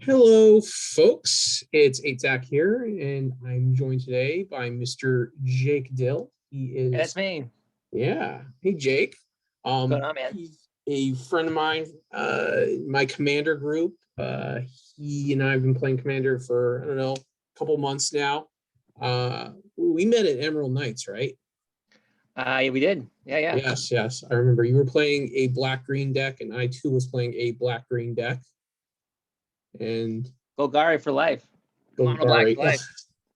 Hello, folks. It's 8Zach here, and I'm joined today by Mr. Jake Dill. He Hey, that's is, me. yeah. Hey, Jake. What's going on, man? He's a friend of mine, my Commander group. He and I have been playing Commander for, I don't know, a couple months now. We met at Emerald Knights, right? Yeah, we did. Yeah. Yes. I remember you were playing a black-green deck, and I too was playing a black-green deck. And Golgari for life. Mono black for life.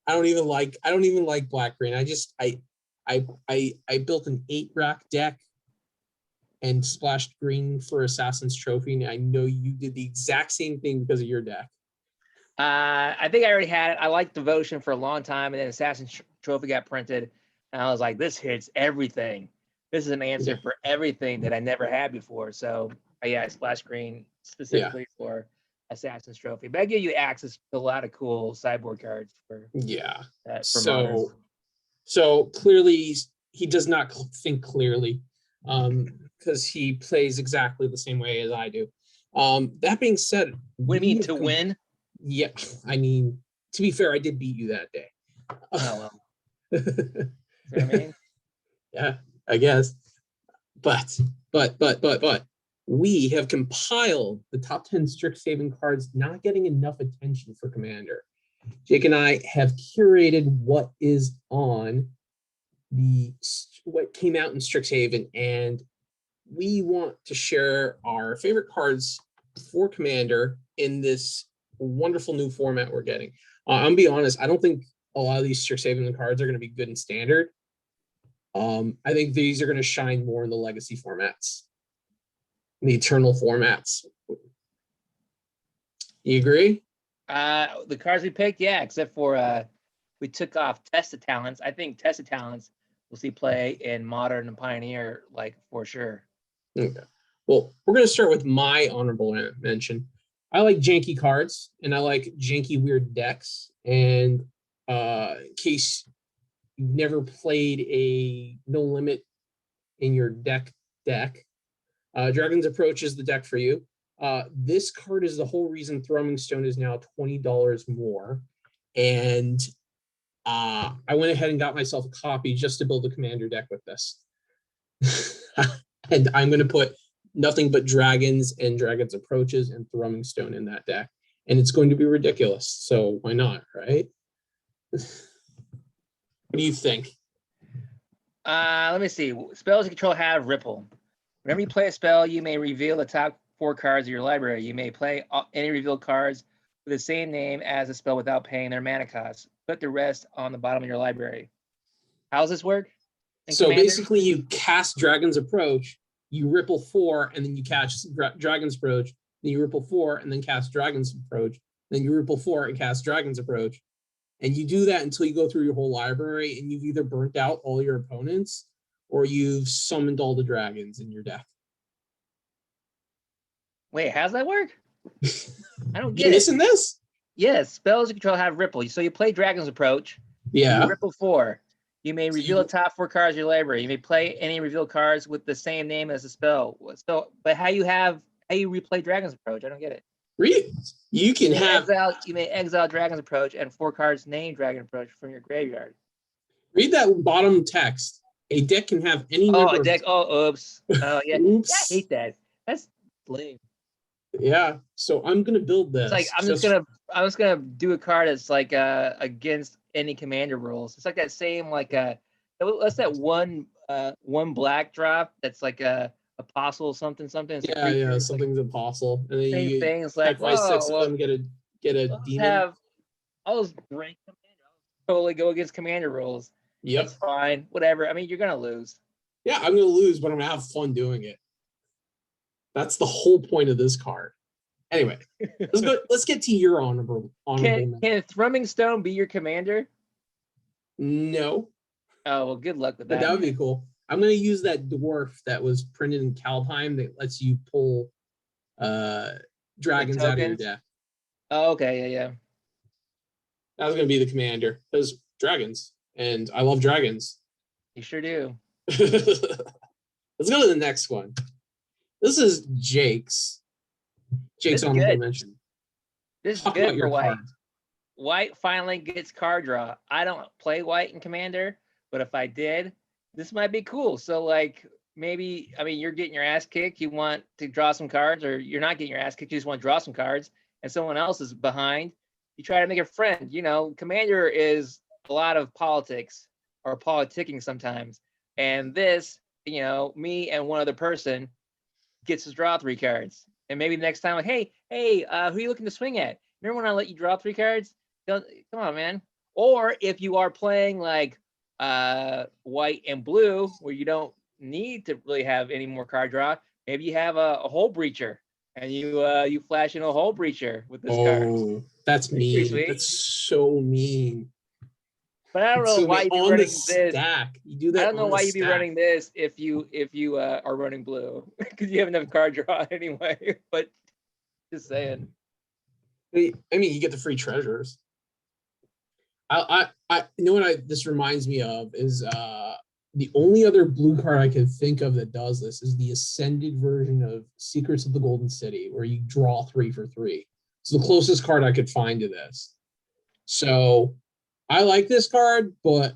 I don't even like black green. I built an 8-rack deck and splashed green for Assassin's Trophy. And I know you did the exact same thing because of your deck. I think I already had it. I liked Devotion for a long time, and then Assassin's Trophy got printed, and I was like, this hits everything. This is an answer for everything that I never had before. So I splashed green specifically for Assassin's Trophy. But I give you access to a lot of cool sideboard cards for Modern. So clearly he does not think clearly, because he plays exactly the same way as I do. That being said, what do you mean to win? Yeah, I mean, to be fair, I did beat you that day. Oh well. Is that what I mean? Yeah, I guess. But we have compiled the top 10 Strixhaven cards not getting enough attention for Commander. Jake and I have curated what came out in Strixhaven, and we want to share our favorite cards for Commander in this wonderful new format we're getting. I'm gonna be honest, I don't think a lot of these Strixhaven cards are going to be good in Standard. I think these are going to shine more in the Legacy formats, the Eternal formats. You agree? The cards we picked, yeah, except for we took off Tested Talents. I think Tested Talents we'll see play in Modern and Pioneer, like, for sure. Okay. Well, we're going to start with my honorable mention. I like janky cards, and I like janky weird decks. And in case you've never played a No Limit in your deck, Dragon's Approach is the deck for you. This card is the whole reason Thrumming Stone is now $20 more. And I went ahead and got myself a copy just to build a Commander deck with this. And I'm going to put nothing but dragons and Dragon's Approaches and Thrumming Stone in that deck. And it's going to be ridiculous. So why not, right? What do you think? Let me see. Spells you control have Ripple. Whenever you play a spell, you may reveal the top 4 cards of your library. You may play any revealed cards with the same name as a spell without paying their mana cost. Put the rest on the bottom of your library. How does this work? So Commander? Basically, you cast Dragon's Approach, you ripple 4, and then you cast Dragon's Approach. Then you ripple 4, and then cast Dragon's Approach. Then you ripple 4 and cast Dragon's Approach. And you do that until you go through your whole library, and you've either burnt out all your opponents or you've summoned all the dragons in your deck. Wait, how's that work? I don't get it. You missing this? Yes, spells you control have Ripple. So you play Dragon's Approach. Yeah. You ripple 4. You may reveal the top 4 cards of your library. You may play any revealed cards with the same name as the spell. So, but how you replay Dragon's Approach? I don't get it. Read it. You may exile Dragon's Approach and 4 cards named Dragon Approach from your graveyard. Read that bottom text. A deck can have any number of... deck. Oh, oops. Oh, yeah. Oops. Yeah, I hate that. That's lame. Yeah. So I'm gonna build this. It's like I'm just gonna do a card that's like against any Commander rules. It's like that same what's that one black drop that's like a apostle something. Yeah, something's like, apostle. And then same thing. It's like 6 of them get a demon. I'll just break Commander. I'll totally go against Commander rules. Yep. That's fine. Whatever. I mean, you're gonna lose. Yeah, I'm gonna lose, but I'm gonna have fun doing it. That's the whole point of this card. Anyway, let's get to your honorable. Can Thrumming Stone be your commander? No. Oh, well, good luck with that. But that would be cool. I'm going to use that dwarf that was printed in Kaldheim that lets you pull dragons out of your deck. Oh, okay, yeah. That was going to be the commander. Because dragons, and I love dragons. You sure do. Let's go to the next one. This is Jake's honorable mention. This is Talk about good for your white. cards. White finally gets card draw. I don't play white in Commander, but if I did, this might be cool. So like maybe, I mean, you're getting your ass kicked. You want to draw some cards, or you're not getting your ass kicked. You just want to draw some cards, and someone else is behind. You try to make a friend. You know, Commander is a lot of politics or politicking sometimes. And this, you know, me and one other person gets to draw 3 cards. And maybe the next time, like, hey, who are you looking to swing at? Remember when I let you draw 3 cards? Don't, come on, man. Or if you are playing like white and blue, where you don't need to really have any more card draw, maybe you have a hole breacher and you flash in a hole breacher with this card. Oh, that's Pretty mean. sweet. That's so mean. But I don't It's know so why mean. you'd be On the running this. stack. You do I that don't know on the why you'd be stack. running this if you are running blue because you have enough card draw anyway. But just saying. I mean, you get the free treasures. You know what this reminds me of is the only other blue card I can think of that does this is the ascended version of Secrets of the Golden City, where you draw 3 for 3. It's the closest card I could find to this. So I like this card, but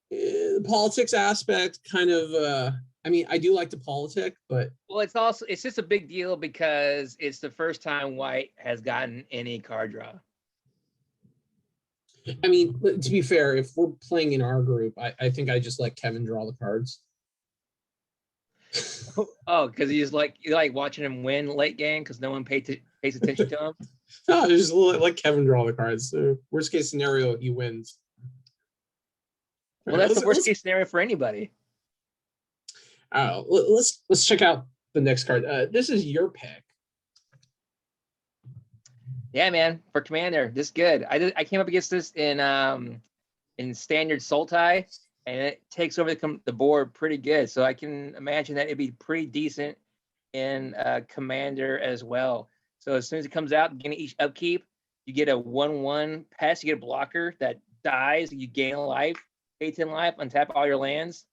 the politics aspect kind of I mean, I do like the politic, but well, it's just a big deal because it's the first time white has gotten any card draw. I mean, to be fair, if we're playing in our group, I think I just let Kevin draw the cards. Oh, because you like watching him win late game because no one pays attention to him. No, just let Kevin draw the cards. So worst case scenario, he wins. Well, that's the worst case scenario for anybody. Let's check out the next card. This is your pick. Yeah, man, for Commander, this is good. I came up against this in standard Sultai, and it takes over the board pretty good. So I can imagine that it'd be pretty decent in Commander as well. So as soon as it comes out, beginning each upkeep, you get a 1/1 pest. You get a blocker that dies. You gain a life, pay 10 life, untap all your lands.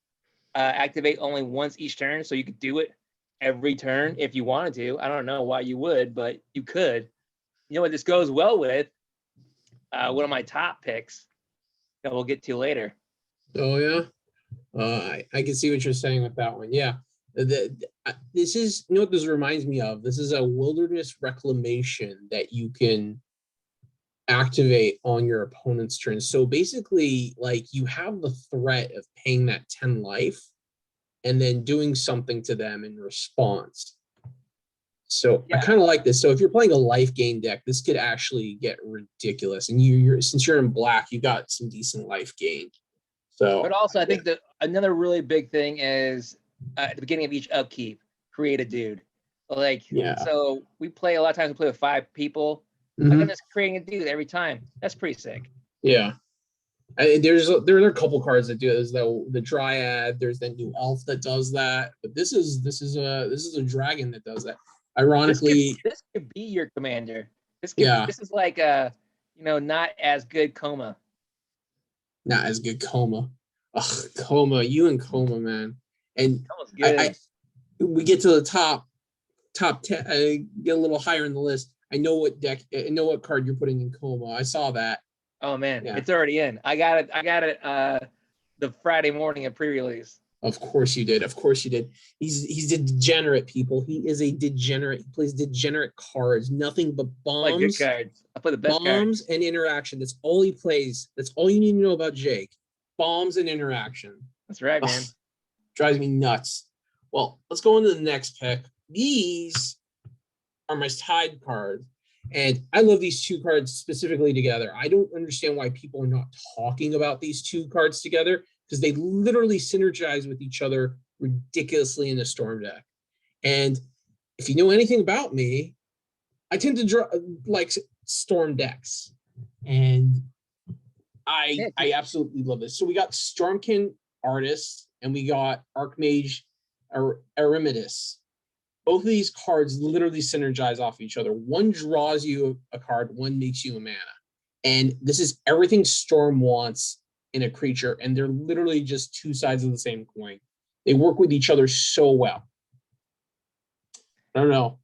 Activate only once each turn, so you could do it every turn if you wanted to. I don't know why you would, but you could. You know what this goes well with? One of my top picks that we'll get to later. Oh yeah, I can see what you're saying with that one. Yeah, this is, you know what this reminds me of? This is a wilderness reclamation that you can activate on your opponent's turn. So basically, like, you have the threat of paying that 10 life and then doing something to them in response. So yeah. I kind of like this. So if you're playing a life gain deck, this could actually get ridiculous. And you're since you're in black, you got some decent life gain. So, but also I think that another really big thing is at the beginning of each upkeep, create a dude. Like, yeah. So we play a lot of times. We play with 5 people. Mm-hmm. Like, I'm just creating a dude every time. That's pretty sick. Yeah. There are a couple cards that do this. The Dryad. There's that new elf that does that. But this is a dragon that does that. Ironically, this could be your commander. This is like not as good Coma. Not as good Coma. Ugh, Coma, you and Coma, man. And we get to the top 10, get a little higher in the list. I know what card you're putting in Coma. I saw that. Oh man, yeah. It's already in. I got it the Friday morning of pre-release. Of course you did. He's a degenerate, people. He is a degenerate. He plays degenerate cards. Nothing but bombs. Like good cards. I play the best bombs cards. And interaction. That's all he plays. That's all you need to know about Jake. Bombs and interaction. That's right, man. Ugh, drives me nuts. Well, let's go into the next pick. These are my tied cards. And I love these 2 cards specifically together. I don't understand why people are not talking about these 2 cards together, because they literally synergize with each other ridiculously in the Storm deck. And if you know anything about me, I tend to draw like Storm decks. And I absolutely love this. So we got Stormkin Artist and we got Archmage Eremitus. Both of these cards literally synergize off each other. One draws you a card, one makes you a mana. And this is everything Storm wants in a creature, and they're literally just 2 sides of the same coin. They work with each other so well. I don't know.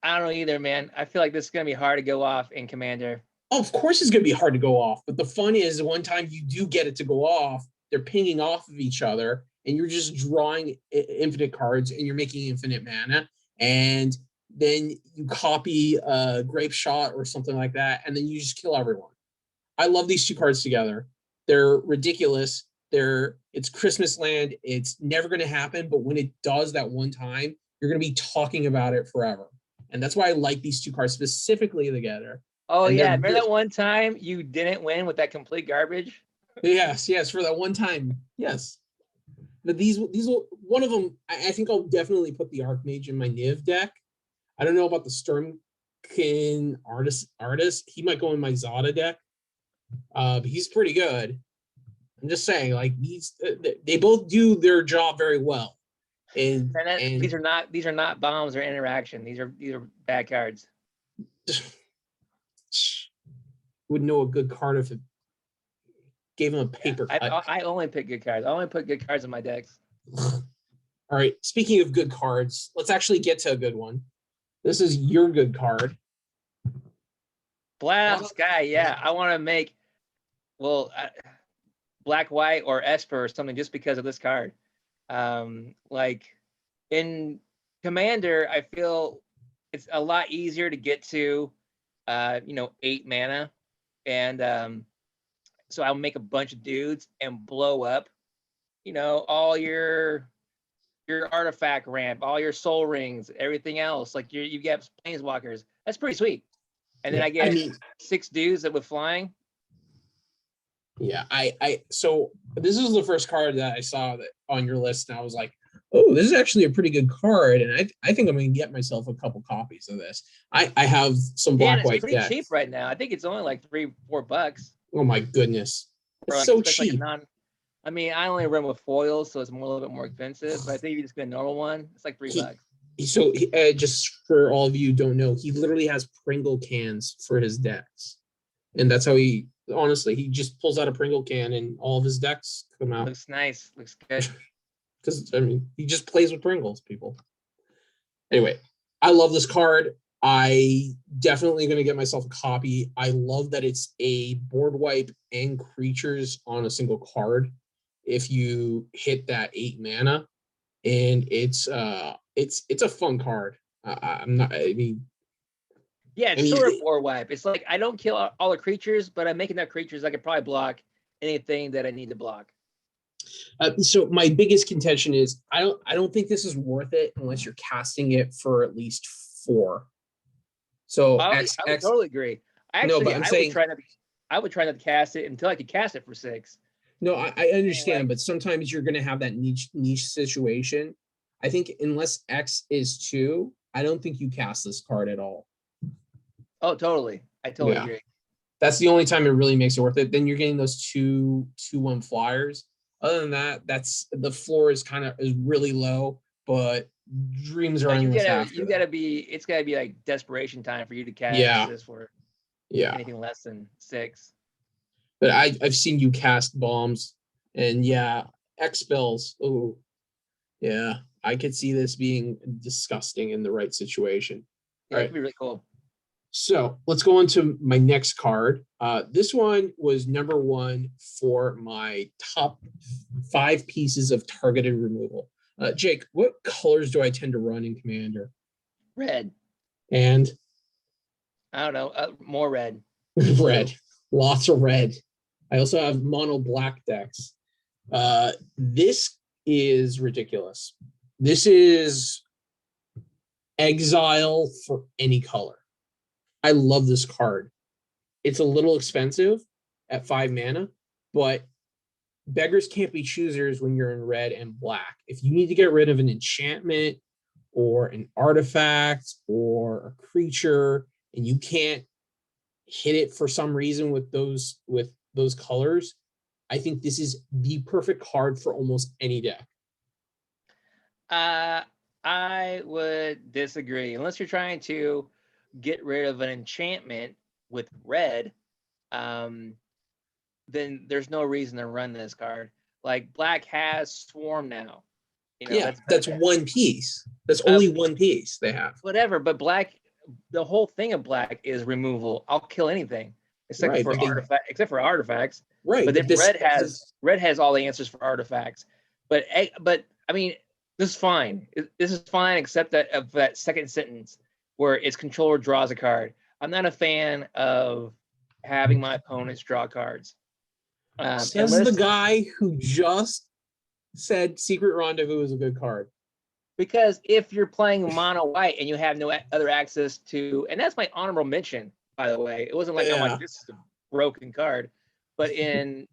I don't know either, man. I feel like this is gonna be hard to go off in Commander. Oh, of course it's going to be hard to go off, but the fun is one time you do get it to go off, they're pinging off of each other, and you're just drawing infinite cards, and you're making infinite mana, and then you copy a grape shot or something like that, and then you just kill everyone. I love these two cards together. They're ridiculous. It's Christmas land. It's never going to happen, but when it does that one time, you're going to be talking about it forever. And that's why I like these two cards specifically together. Oh And yeah, they're remember that one time you didn't win with that complete garbage? yes, for that one time, yes. But these will one of them. I think I'll definitely put the Archmage in my Niv deck. I don't know about the Sturmkin artist. He might go in my Zada deck. But he's pretty good. I'm just saying, like they both do their job very well. And these are not bombs or interaction. These are bad cards. Would know a good card if it gave him a paper cut. I only pick good cards. I only put good cards in my decks. All right. Speaking of good cards, let's actually get to a good one. This is your good card. Black Sky. Yeah, I want to make black white or Esper or something just because of this card. Like in Commander, I feel it's a lot easier to get to 8 mana, and so I'll make a bunch of dudes and blow up all your artifact ramp, all your soul rings, everything else. Like you get planeswalkers. That's pretty sweet. And then I get 6 dudes that with flying. Yeah, so this is the first card that I saw that on your list, and I was like, oh, this is actually a pretty good card, and I think I'm gonna get myself a couple copies of this. I have some black white pretty decks. Cheap right now. I think it's only like $3-4. Oh my goodness, it's like, so cheap. I mean, I only run with foils, so it's a little bit more expensive. But I think if you just get a normal one, it's like $3. So just for all of you who don't know, he literally has Pringle cans for his decks, and that's how he just pulls out a Pringle can and all of his decks come out. Looks nice. Looks good. Because he just plays with Pringles, people. Anyway, I love this card. I definitely going to get myself a copy. I love that it's a board wipe and creatures on a single card if you hit that 8 mana, and it's a fun card. It's sort of board wipe. It's like I don't kill all the creatures, but I'm making that creatures I could probably block anything that I need to block. So my biggest contention is I don't think this is worth it unless you're casting it for at least 4. So I would totally agree. Actually, no, but I would try not to cast it until I could cast it for 6. No, I understand, but sometimes you're going to have that niche situation. I think unless X is 2, I don't think you cast this card at all. Oh, totally. I totally agree. That's the only time it really makes it worth it. Then you're getting those 2/1 flyers. Other than that, that's the floor is really low, but dreams are endless. It's gotta be like desperation time for you to cast this for anything less than 6. But I've seen you cast bombs, and X spells. Oh, yeah, I could see this being disgusting in the right situation. Yeah, it'd be really cool. So let's go on to my next card. This one was number 1 for my top 5 pieces of targeted removal. Jake, what colors do I tend to run in Commander? Red. And? I don't know. More red. Red. Lots of red. I also have mono black decks. This is ridiculous. This is exile for any color. I love this card. It's a little expensive at 5 mana, but beggars can't be choosers when you're in red and black. If you need to get rid of an enchantment or an artifact or a creature, and you can't hit it for some reason with those colors, I think this is the perfect card for almost any deck. I would disagree. Unless you're trying to get rid of an enchantment with red, then there's no reason to run this card. Like black has Swarm now. That's one piece. That's only one piece they have. Whatever, but black the whole thing of black is removal. I'll kill anything except Right, for but artifacts. right, But then but red has all the answers for artifacts. But I mean, this is fine. This is fine except that of that second sentence where its controller draws a card. I'm not a fan of having my opponents draw cards. says the guy who just said Secret Rendezvous is a good card. Because if you're playing mono white and you have no other access to, and that's my honorable mention, by the way. It wasn't like I'm like, this is a broken card. But in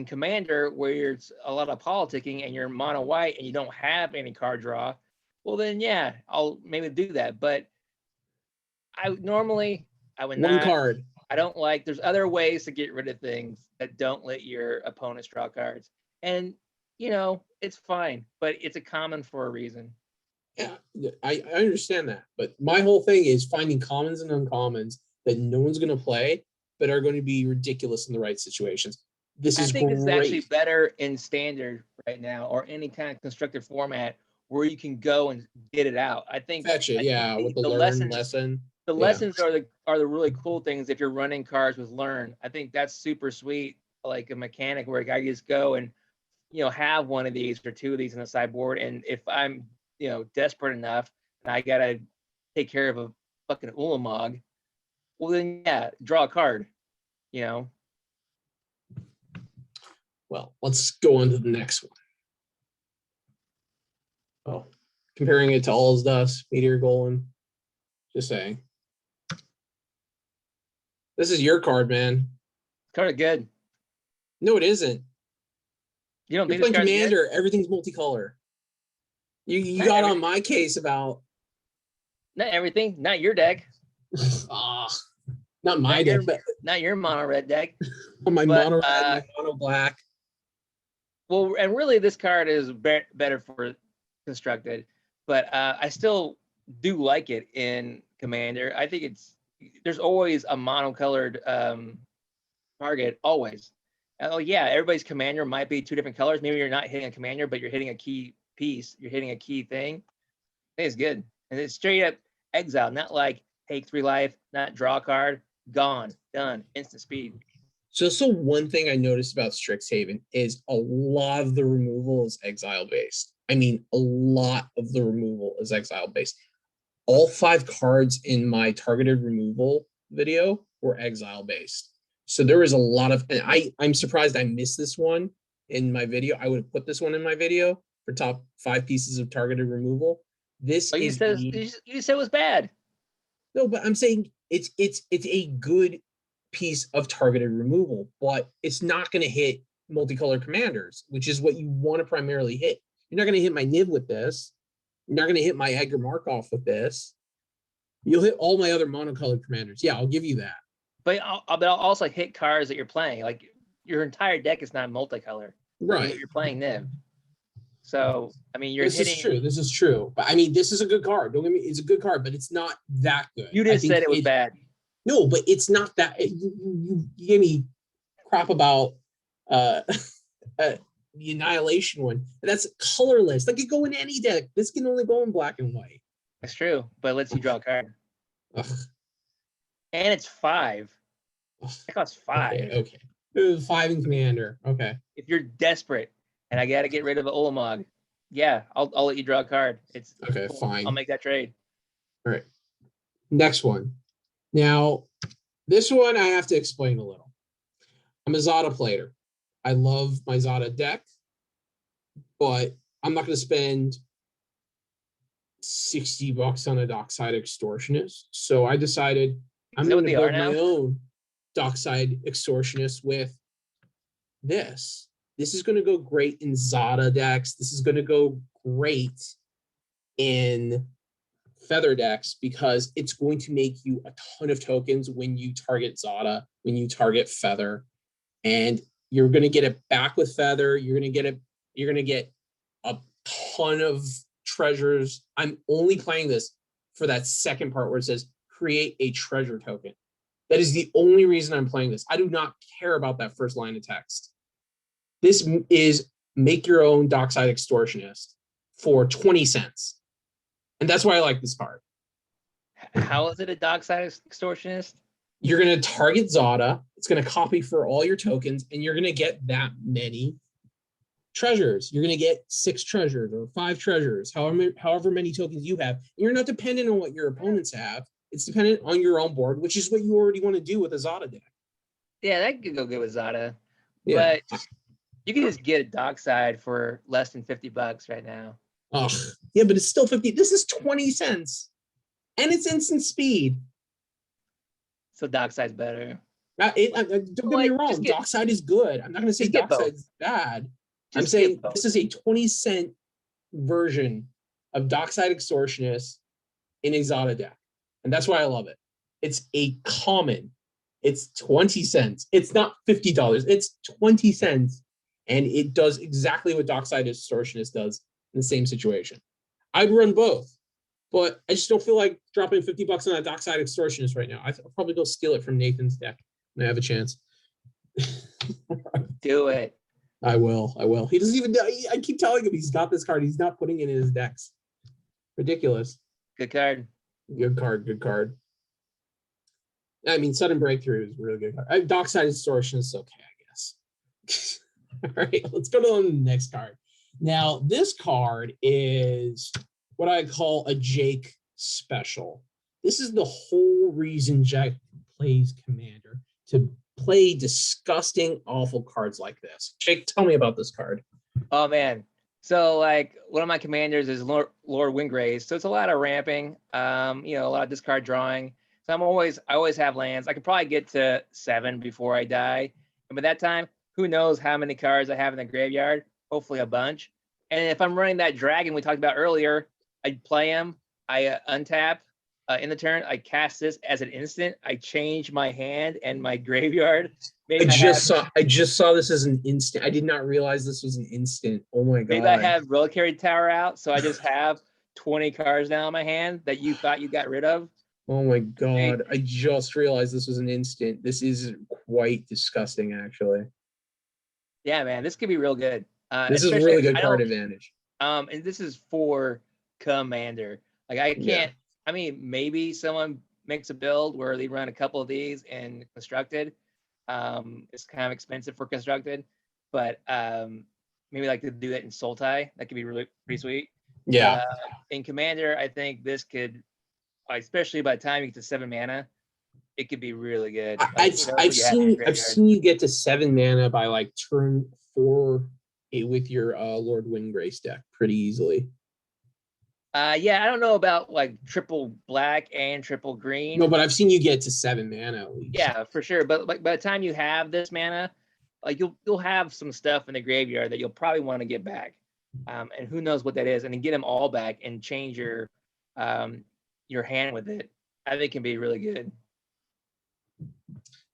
Commander, where it's a lot of politicking and you're mono white and you don't have any card draw, well then yeah, I'll maybe do that. But I would one not. Card. I don't like. There's other ways to get rid of things that don't let your opponents draw cards, and it's fine. But it's a common for a reason. Yeah, I understand that, but my whole thing is finding commons and uncommons that no one's going to play, but are going to be ridiculous in the right situations. I think it's actually better in standard right now, or any kind of constructed format where you can go and get it out. I think fetch it, with the lesson. The lessons are the really cool things. If you're running cards with learn, I think that's super sweet. Like a mechanic where I just go and have one of these or two of these in the sideboard, and if I'm desperate enough and I gotta take care of a fucking Ulamog, well then yeah, draw a card. Well, let's go on to the next one. Oh, comparing it to All's Dust, Meteor Golem. Just saying. This is your card, man. Card is good. No, it isn't. You don't You're playing Commander. Everything's multicolor. You got on my case about not everything, not your deck. Not my deck, but not your mono red deck. My mono red, my mono black. Well, and really, this card is better for constructed, but I still do like it in Commander. I think there's always a monocolored target, always. Oh yeah, everybody's Commander might be two different colors. Maybe you're not hitting a Commander, but you're hitting a key piece. You're hitting a key thing. I think it's good, and it's straight up exile, not like take 3 life, not draw a card, gone, done, instant speed. So one thing I noticed about Strixhaven is a lot of the removal is exile based. I mean, a lot of the removal is exile based. All 5 cards in my targeted removal video were exile based. So there was a lot of, and I'm surprised I missed this one in my video. I would have put this one in my video for top 5 pieces of targeted removal. You said it was bad. No, but I'm saying it's a good piece of targeted removal, but it's not going to hit multicolor commanders, which is what you want to primarily hit. You're not going to hit my Niv with this. You're not going to hit my Edgar Markov with this. You'll hit all my other monocolored commanders. Yeah, I'll give you that. But I'll also hit cards that you're playing. Like your entire deck is not multicolor. Right. You're playing Niv. So, I mean, This is true. But I mean, this is a good card. Don't get me, it's a good card, but it's not that good. You just said it was bad. No, but it's not that. You gave me crap about the Annihilation one. And that's colorless. That could go in any deck. This can only go in black and white. That's true, but it lets you draw a card. Ugh. And it's 5. It costs 5. Okay. 5 in Commander. Okay. If you're desperate and I got to get rid of an Ulamog, yeah, I'll let you draw a card. It's okay, cool. Fine. I'll make that trade. All right. Next one. Now, this one I have to explain a little. I'm a Zada player. I love my Zada deck, but I'm not going to spend $60 on a Dockside Extortionist. So I decided I'm going to build my own Dockside Extortionist with this. This is going to go great in Zada decks. This is going to go great in Feather decks because it's going to make you a ton of tokens when you target Zada, when you target Feather, and you're going to get it back with Feather. You're going to get a ton of treasures. I'm only playing this for that second part where it says create a treasure token. That is the only reason I'm playing this. I do not care about that first line of text. This is make your own Dockside Extortionist for 20 cents. And that's why I like this card. How is it a dockside extortionist? You're going to target Zada. It's going to copy for all your tokens, and you're going to get that many treasures. You're going to get 6 treasures or 5 treasures, however many tokens you have. And you're not dependent on what your opponents have. It's dependent on your own board, which is what you already want to do with a Zada deck. Yeah, that could go good with Zada. Yeah. But you can just get a dockside for less than $50 right now. Oh, yeah, but it's still 50. This is 20 cents. And it's instant speed. So dockside's better. Don't get me wrong. Dockside is good. I'm not going to say Dockside's bad. I'm saying this is a 20-cent version of Dockside Extortionist in a Zada deck. And that's why I love it. It's a common. It's 20 cents. It's not $50. It's 20 cents. And it does exactly what Dockside Extortionist does in the same situation. I'd run both, but I just don't feel like dropping $50 on that Dockside Extortionist right now. I'll probably go steal it from Nathan's deck when I have a chance. Do it. I will. He doesn't even. I keep telling him he's got this card. He's not putting it in his decks. Ridiculous. Good card. Good card. I mean, Sudden Breakthrough is a really good card. Dockside Extortion is okay, I guess. All right, let's go to the next card. Now, this card is what I call a Jake special. This is the whole reason Jake plays Commander, to play disgusting, awful cards like this. Jake, tell me about this card. Oh, man. So, like, one of my commanders is Lord Windgrace. So it's a lot of ramping, a lot of discard drawing. So I always have lands. I could probably get to 7 before I die. And by that time, who knows how many cards I have in the graveyard? Hopefully a bunch. And if I'm running that dragon we talked about earlier, I play him. I untap in the turn. I cast this as an instant. I change my hand and my graveyard. I just saw this as an instant. I did not realize this was an instant. Oh my god. Maybe I have Reliquary Tower out, so I just have 20 cards now in my hand that you thought you got rid of. Oh my god. I just realized this was an instant. This is quite disgusting, actually. Yeah, man, this could be real good. This is really good card advantage. And this is for Commander. Like, I can't. I mean, maybe someone makes a build where they run a couple of these in Constructed. It's kind of expensive for Constructed, but maybe like to do that in Sultai. That could be really pretty sweet. Yeah. In Commander, I think this could, especially by the time you get to 7 mana, it could be really good. I've seen you get to 7 mana by like turn 4 with your Lord Windgrace deck pretty easily. Yeah, I don't know about like triple black and triple green. No, but I've seen you get to 7 mana at least. Yeah, for sure. But like by the time you have this mana, like you'll have some stuff in the graveyard that you'll probably want to get back. And who knows what that is, and then get them all back and change your hand with it. I think it can be really good.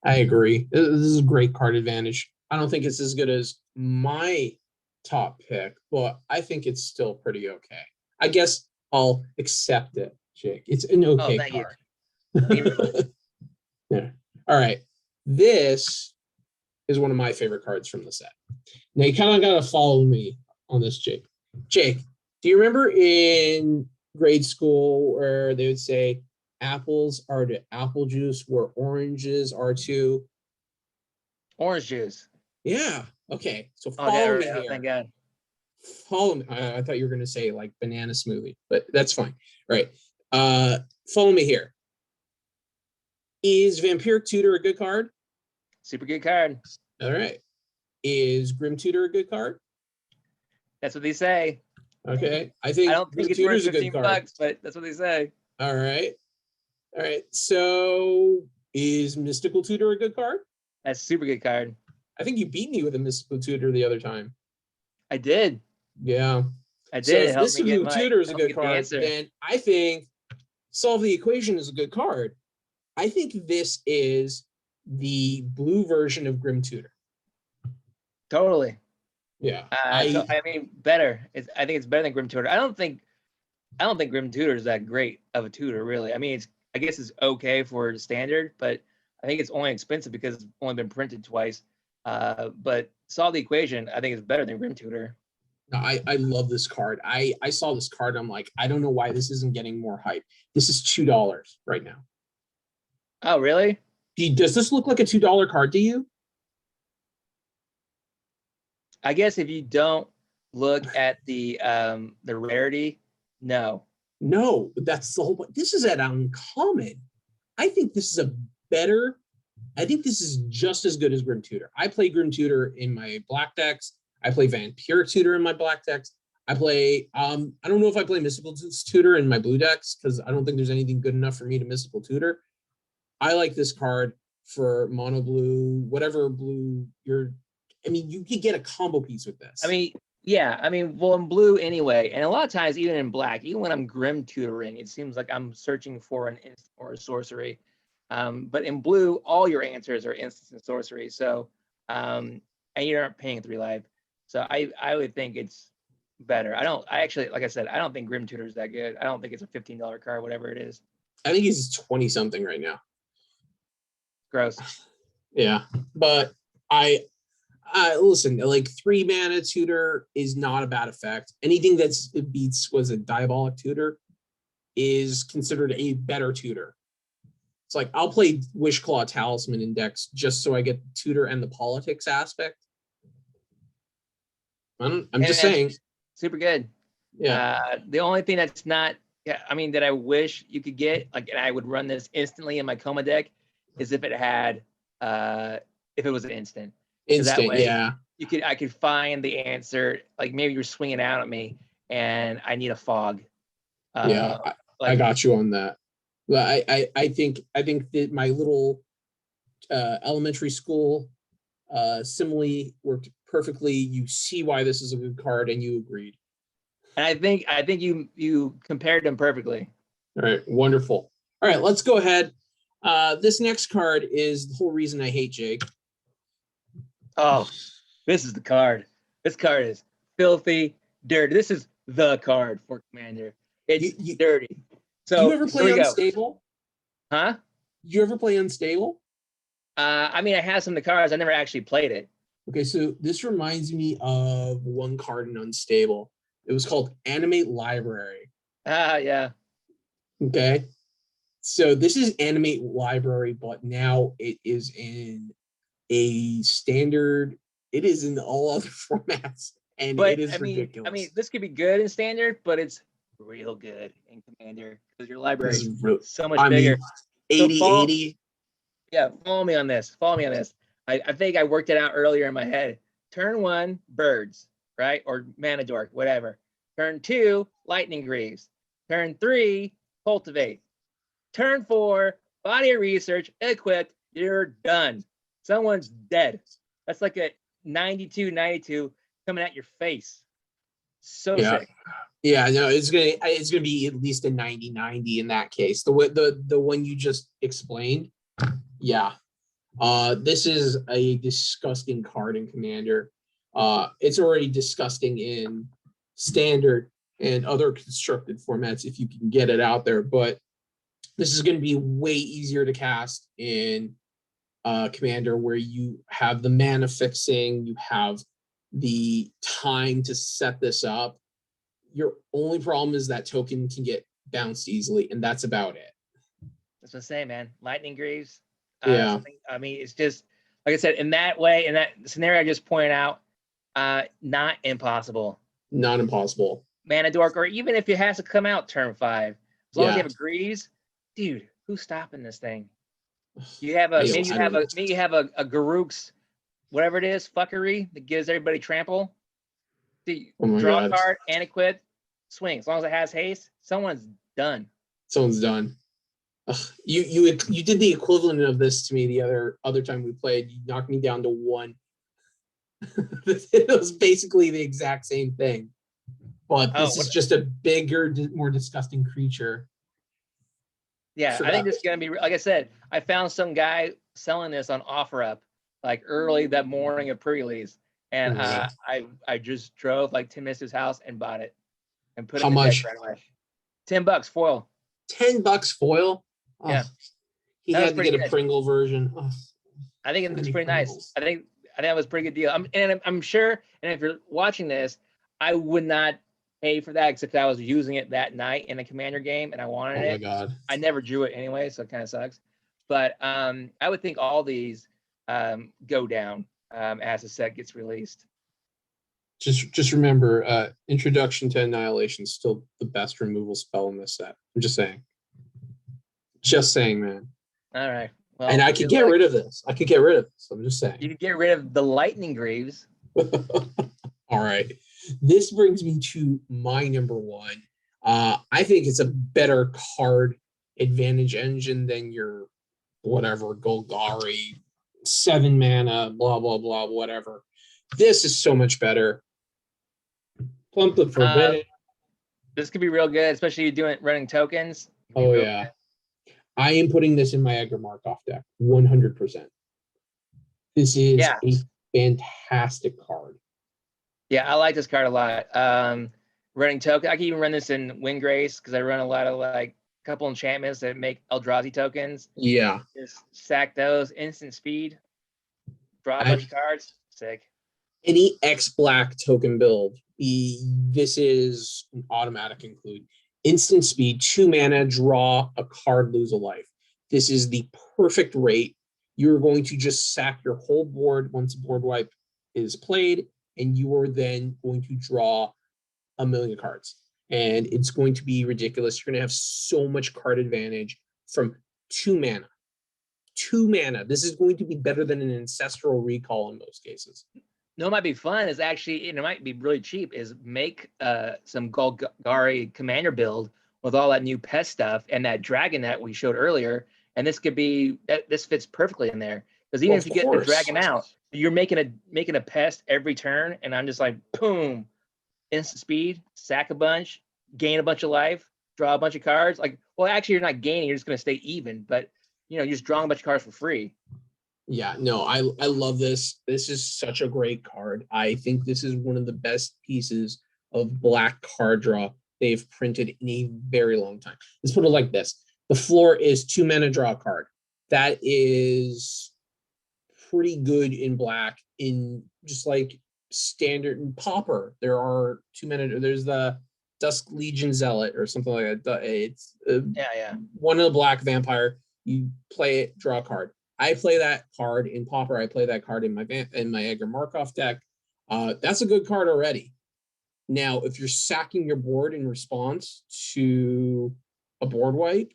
I agree. This is a great card advantage. I don't think it's as good as my top pick, but I think it's still pretty okay. I guess I'll accept it, Jake. It's an okay card. Yeah. All right. This is one of my favorite cards from the set. Now you kind of got to follow me on this, Jake. Jake, do you remember in grade school where they would say apples are to apple juice, where oranges are to orange juice? Yeah. Okay. So follow me here. Thank God. Follow me. I thought you were going to say like banana smoothie, but that's fine. All right. Follow me here. Is Vampiric Tutor a good card? Super good card. All right. Is Grim Tutor a good card? That's what they say. Okay. I don't think it's worth $15, but that's what they say. All right. So is Mystical Tutor a good card? That's a super good card. I think you beat me with a Mystical Tutor the other time. I did. Yeah. I did. So if Mystical Tutor is a good card, then I think Solve the Equation is a good card. I think this is the blue version of Grim Tutor. Totally. Yeah. I mean, better. I think it's better than Grim Tutor. I don't think Grim Tutor is that great of a tutor, really. I mean, I guess it's okay for standard, but I think it's only expensive because it's only been printed twice. But Solve the Equation, I think, is better than Grim Tutor. No, I love this card. I saw this card. I'm like, I don't know why this isn't getting more hype. This is $2 right now. Oh, really? Does this look like a $2 card to you? I guess if you don't look at the rarity, no. No, that's the whole point. This is an uncommon. I think this is a better. I think this is just as good as Grim Tutor. I play Grim Tutor in my black decks. I play Vampiric Tutor in my black decks. I play. I don't know if I play Mystical Tutor in my blue decks because I don't think there's anything good enough for me to Mystical Tutor. I like this card for mono blue, whatever blue you're. I mean, you could get a combo piece with this. I mean, yeah. I mean, well, in blue anyway, and a lot of times even in black, even when I'm Grim Tutoring, it seems like I'm searching for an instant or a sorcery. But in blue, all your answers are instants and sorcery. So, and you aren't paying 3 life. So I would think it's better. I actually, like I said, I don't think Grim Tutor is that good. I don't think it's a $15 card, whatever it is. I think he's 20 something right now. Gross. Yeah, but I listen, like 3 mana tutor is not a bad effect. Anything that's beats was a diabolic tutor is considered a better tutor. It's like I'll play Wishclaw Talisman Index just so I get the tutor and the politics aspect. I'm just saying. Super good. Yeah. The only thing that's not, yeah, I mean, that I wish you could get, like, and I would run this instantly in my Coma deck, is if it had, if it was an instant. Instant, that way, yeah. I could find the answer. Like maybe you're swinging out at me, and I need a fog. Yeah, I got you on that. But I think that my little elementary school simile worked perfectly. You see why this is a good card, and you agreed. And I think you compared them perfectly. All right, wonderful. All right, let's go ahead. This next card is the whole reason I hate Jake. Oh, this is the card. This card is filthy, dirty. This is the card for Commander. It's dirty. So, do you ever play Unstable? Huh? You ever play Unstable? I mean, I have some of the cards. I never actually played it. Okay, so this reminds me of one card in Unstable. It was called Animate Library. Yeah. Okay. So this is Animate Library, but now it is in a standard. It is in all other formats, and it is ridiculous. I mean, this could be good in standard, but it's real good in Commander because your library is so much bigger. 80. Yeah, follow me on this. I think I worked it out earlier in my head. Turn 1, birds, right? Or mana dork, whatever. Turn 2, lightning greaves. Turn 3, cultivate. Turn 4, body of research, equipped. You're done. Someone's dead. That's like a 92 coming at your face. So sick. Yeah, no, it's gonna be at least a 90 in that case. The one you just explained. Yeah. This is a disgusting card in Commander. It's already disgusting in standard and other constructed formats if you can get it out there, but this is going to be way easier to cast in Commander, where you have the mana fixing, you have the time to set this up. Your only problem is that token can get bounced easily, and that's about it. That's what I'm saying, man. Lightning greaves. Yeah. I mean, it's just, like I said, in that way, in that scenario I just pointed out, not impossible. Not impossible. Mana dork, or even if it has to come out turn 5, as long as you have a greaves, dude, who's stopping this thing? You have maybe you have a Garuk's, whatever it is, fuckery that gives everybody trample. Draw a card and equip, swing. As long as it has haste, someone's done. Someone's done. Ugh, you did the equivalent of this to me the other time we played. You knocked me down to 1. It was basically the exact same thing, but this is just a bigger, more disgusting creature. Yeah, I think this is gonna be, like I said, I found some guy selling this on OfferUp like early that morning of pre-release, and I just drove like 10 minutes to his house and bought it and put it in the deck right away. $10 foil. $10 foil. Oh, yeah, he had to get a Pringle version. Oh, I think it's pretty nice. I think that was a pretty good deal. I'm sure, and if you're watching this, I would not pay for that except I was using it that night in a commander game and I wanted Oh my it. God. I never drew it anyway, so it kind of sucks. But I would think all these go down as the set gets released. Just remember, Introduction to Annihilation is still the best removal spell in this set. I'm just saying. Just saying, man. All right. Well, And I could get rid of this. I could get rid of this. I'm just saying. You could get rid of the lightning greaves. All right. This brings me to my number one. I think it's a better card advantage engine than your whatever Golgari 7 mana, blah blah blah, whatever. This is so much better. Plump the Forbidden. This could be real good, especially if you're running tokens. Oh yeah. I am putting this in my Edgar Markov deck, 100%. This is a fantastic card. Yeah, I like this card a lot. Running token, I can even run this in Windgrace because I run a lot of like couple enchantments that make Eldrazi tokens. Yeah. Just sack those, instant speed, draw a bunch of cards, sick. Any X black token build, this is an automatic include. Instant speed, 2 mana, draw a card, lose a life. This is the perfect rate. You're going to just sack your whole board once board wipe is played, and you are then going to draw a million cards. And it's going to be ridiculous. You're going to have so much card advantage from 2 mana. 2 mana. This is going to be better than an Ancestral Recall in most cases. No, it might be fun is actually, and it might be really cheap, is make some Golgari commander build with all that new pest stuff and that dragon that we showed earlier. And this could be, this fits perfectly in there. Because even if you get the dragon out, you're making a pest every turn. And I'm just like, boom, instant speed, sack a bunch, gain a bunch of life, draw a bunch of cards. Like, well, actually, you're not gaining, you're just going to stay even. But, you're just drawing a bunch of cards for free. Yeah, no, I love this. This is such a great card. I think this is one of the best pieces of black card draw they've printed in a very long time. Let's put it like this. The floor is 2 mana, draw a card. That is pretty good in black in just like standard and Pauper. There are 2 mana. There's the Dusk Legion Zealot or something like that. It's one of the black vampire. You play it, draw a card. I play that card in Pauper. I play that card in my Edgar Markov deck. That's a good card already. Now, if you're sacking your board in response to a board wipe,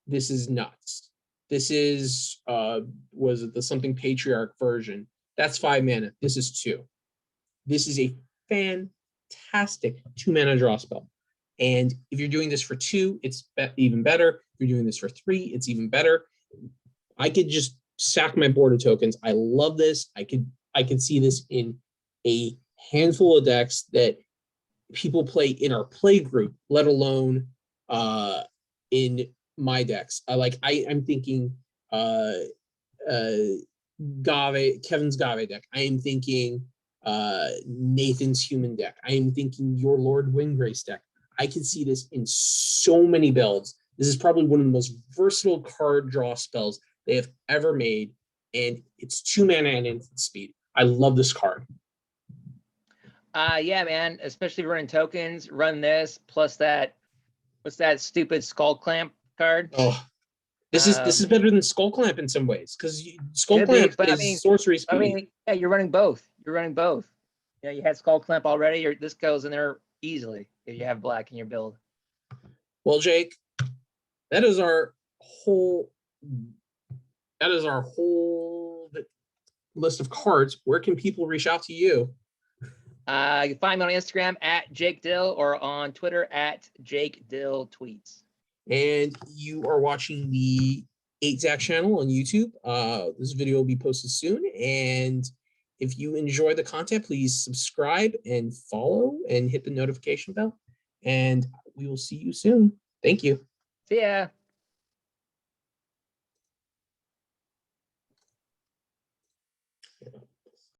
this is nuts. This is was it the something Patriarch version? That's 5 mana. This is 2. This is a fantastic 2 mana draw spell. And if you're doing this for 2, it's even better. If you're doing this for 3, it's even better. I could just sack my board of tokens. I love this. I could see this in a handful of decks that people play in our play group, let alone in my decks. I'm thinking Kevin's Gave deck. I am thinking Nathan's Human deck. I am thinking your Lord Windgrace deck. I can see this in so many builds. This is probably one of the most versatile card draw spells they have ever made, and it's 2 mana and instant speed. I love this card. Yeah, man. Especially running tokens, run this plus that. What's that stupid Skull Clamp card? Oh, this is better than Skull Clamp in some ways because Skull Clamp is sorcery speed. Yeah, you're running both. You had Skull Clamp already. This goes in there easily if you have black in your build. Well, Jake, that is our whole list of cards. Where can people reach out to you? You can find me on Instagram at Jake Dill or on Twitter at Jake Dill Tweets. And you are watching the 8Zack channel on YouTube. This video will be posted soon. And if you enjoy the content, please subscribe and follow and hit the notification bell. And we will see you soon. Thank you. See ya.